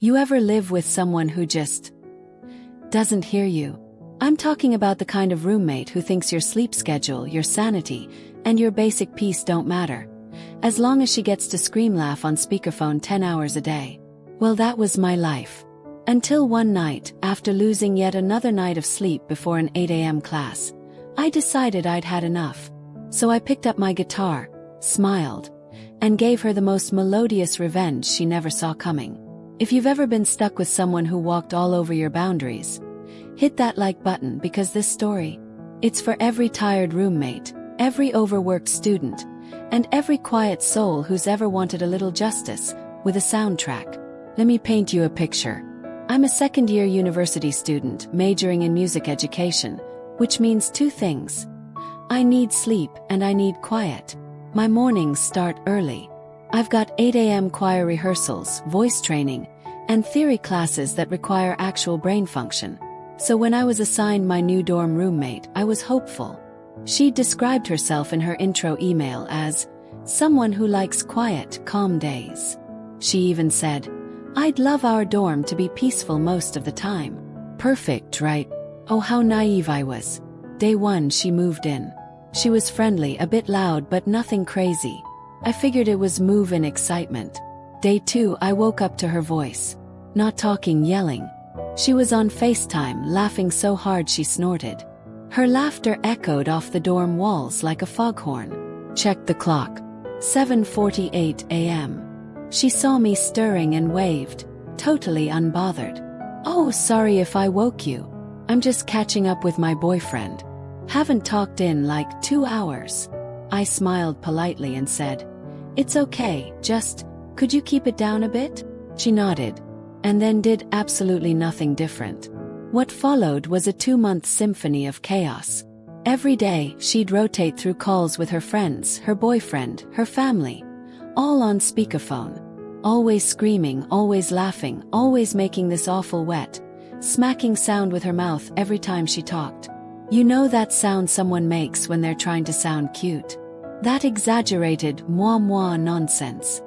You ever live with someone who just doesn't hear you? I'm talking about the kind of roommate who thinks your sleep schedule, your sanity, and your basic peace don't matter, as long as she gets to scream laugh on speakerphone 10 hours a day. Well, that was my life. Until one night, after losing yet another night of sleep before an 8 a.m. class, I decided I'd had enough. So I picked up my guitar, smiled, and gave her the most melodious revenge she never saw coming. If you've ever been stuck with someone who walked all over your boundaries, hit that like button, because this story, it's for every tired roommate, every overworked student, and every quiet soul who's ever wanted a little justice with a soundtrack. Let me paint you a picture. I'm a second-year university student majoring in music education, which means two things. I need sleep and I need quiet. My mornings start early. I've got 8 a.m. choir rehearsals, voice training, and theory classes that require actual brain function. So when I was assigned my new dorm roommate, I was hopeful. She described herself in her intro email as someone who likes quiet, calm days. She even said, "I'd love our dorm to be peaceful most of the time." Perfect, right? Oh, how naive I was. Day one, she moved in. She was friendly, a bit loud, but nothing crazy. I figured it was move-in excitement. Day two, I woke up to her voice. Not talking, yelling. She was on FaceTime, laughing so hard she snorted. Her laughter echoed off the dorm walls like a foghorn. Checked the clock. 7:48 a.m. She saw me stirring and waved, totally unbothered. "Oh, sorry if I woke you. I'm just catching up with my boyfriend. Haven't talked in like 2 hours." I smiled politely and said, "It's okay, just, could you keep it down a bit?" She nodded, and then did absolutely nothing different. What followed was a 2-month symphony of chaos. Every day, she'd rotate through calls with her friends, her boyfriend, her family, all on speakerphone. Always screaming, always laughing, always making this awful wet, smacking sound with her mouth every time she talked. You know that sound someone makes when they're trying to sound cute? That exaggerated moi nonsense.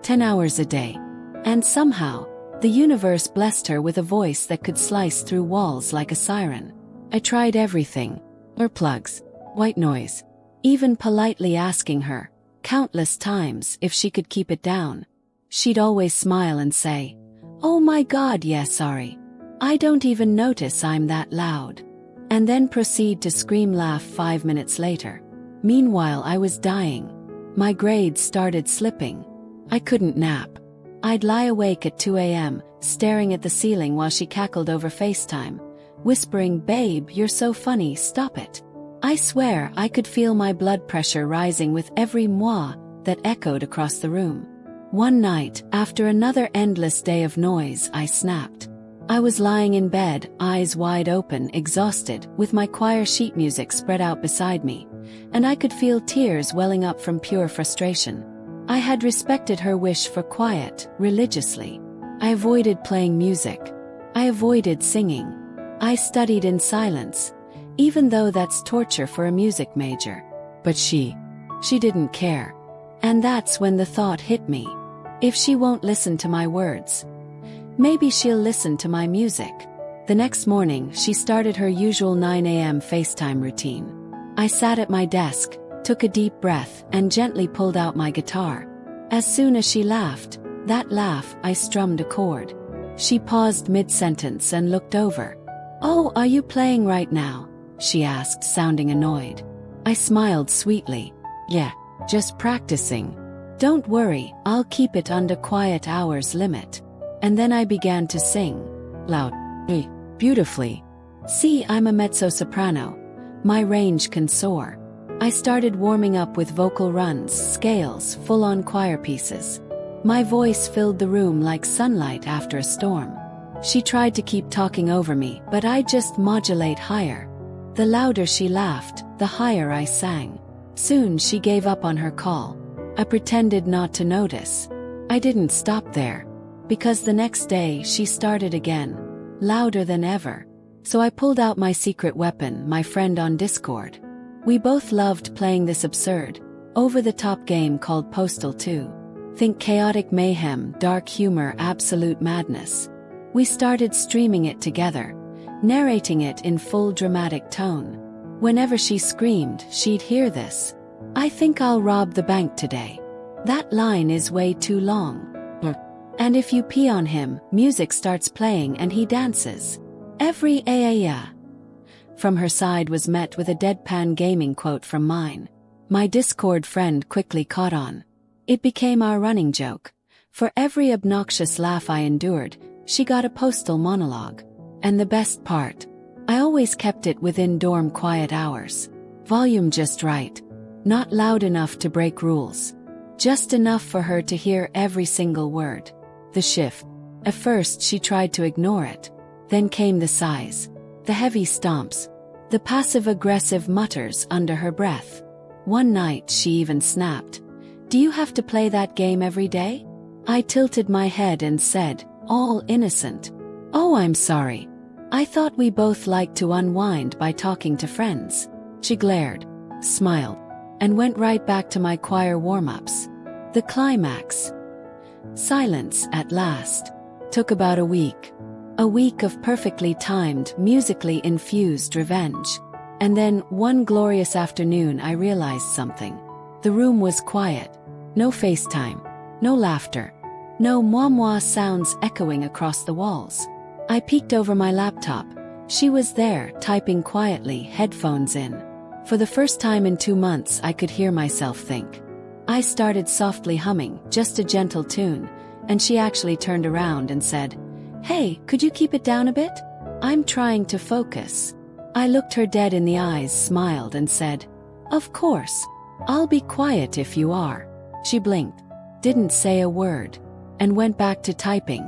10 hours a day. And somehow, the universe blessed her with a voice that could slice through walls like a siren. I tried everything. Earplugs, white noise, even politely asking her, countless times, if she could keep it down. She'd always smile and say, "Oh my God, yeah, sorry. I don't even notice I'm that loud." And then proceed to scream laugh 5 minutes later. Meanwhile, I was dying. My grades started slipping. I couldn't nap. I'd lie awake at 2 a.m., staring at the ceiling while she cackled over FaceTime, whispering, "Babe, you're so funny, stop it." I swear I could feel my blood pressure rising with every moi that echoed across the room. One night, after another endless day of noise, I snapped. I was lying in bed, eyes wide open, exhausted, with my choir sheet music spread out beside me, and I could feel tears welling up from pure frustration. I had respected her wish for quiet, religiously. I avoided playing music. I avoided singing. I studied in silence, even though that's torture for a music major. But she didn't care. And that's when the thought hit me. If she won't listen to my words, maybe she'll listen to my music. The next morning, she started her usual 9 a.m. FaceTime routine. I sat at my desk, took a deep breath, and gently pulled out my guitar. As soon as she laughed, that laugh, I strummed a chord. She paused mid-sentence and looked over. "Oh, are you playing right now?" she asked, sounding annoyed. I smiled sweetly. "Yeah, just practicing. Don't worry, I'll keep it under quiet hours limit." And then I began to sing. Loud. Beautifully. See, I'm a mezzo-soprano. My range can soar. I started warming up with vocal runs, scales, full-on choir pieces. My voice filled the room like sunlight after a storm. She tried to keep talking over me, but I'd just modulate higher. The louder she laughed, the higher I sang. Soon she gave up on her call. I pretended not to notice. I didn't stop there, because the next day she started again, louder than ever. So I pulled out my secret weapon, my friend on Discord. We both loved playing this absurd, over-the-top game called Postal 2. Think chaotic mayhem, dark humor, absolute madness. We started streaming it together, narrating it in full dramatic tone. Whenever she screamed, she'd hear this. "I think I'll rob the bank today. That line is way too long." And if you pee on him, music starts playing and he dances. Every "yeah" from her side was met with a deadpan gaming quote from mine. My Discord friend quickly caught on. It became our running joke. For every obnoxious laugh I endured, she got a postal monologue. And the best part, I always kept it within dorm quiet hours. Volume just right. Not loud enough to break rules. Just enough for her to hear every single word. The shift. At first she tried to ignore it. Then came the sighs. The heavy stomps. The passive-aggressive mutters under her breath. One night she even snapped. "Do you have to play that game every day?" I tilted my head and said, all innocent, "Oh, I'm sorry. I thought we both liked to unwind by talking to friends." She glared, smiled, and went right back to my choir warm-ups. The climax. Silence at last. Took about a week. A week of perfectly timed, musically infused revenge. And then, one glorious afternoon, I realized something. The room was quiet. No FaceTime. No laughter. No moi sounds echoing across the walls. I peeked over my laptop. She was there, typing quietly, headphones in. For the first time in 2 months, I could hear myself think. I started softly humming, just a gentle tune, and she actually turned around and said, "Hey, could you keep it down a bit? I'm trying to focus." I looked her dead in the eyes, smiled, and said, "Of course. I'll be quiet if you are." She blinked, didn't say a word, and went back to typing.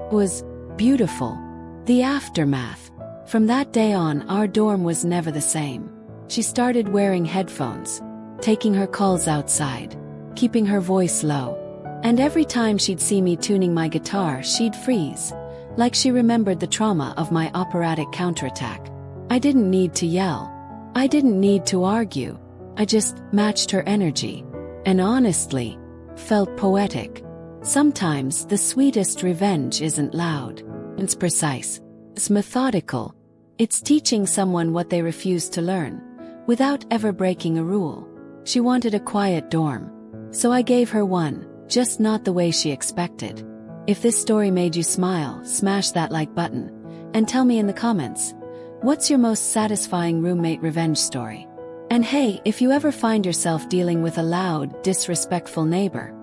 It was beautiful. The aftermath. From that day on, our dorm was never the same. She started wearing headphones, taking her calls outside, keeping her voice low. And every time she'd see me tuning my guitar, she'd freeze, like she remembered the trauma of my operatic counterattack. I didn't need to yell. I didn't need to argue. I just matched her energy. And honestly, felt poetic. Sometimes the sweetest revenge isn't loud. It's precise. It's methodical. It's teaching someone what they refuse to learn, without ever breaking a rule. She wanted a quiet dorm. So I gave her one, just not the way she expected. If this story made you smile, smash that like button, and tell me in the comments, what's your most satisfying roommate revenge story? And hey, if you ever find yourself dealing with a loud, disrespectful neighbor,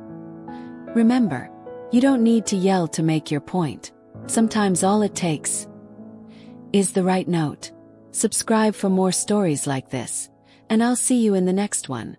remember, you don't need to yell to make your point. Sometimes all it takes is the right note. Subscribe for more stories like this, and I'll see you in the next one.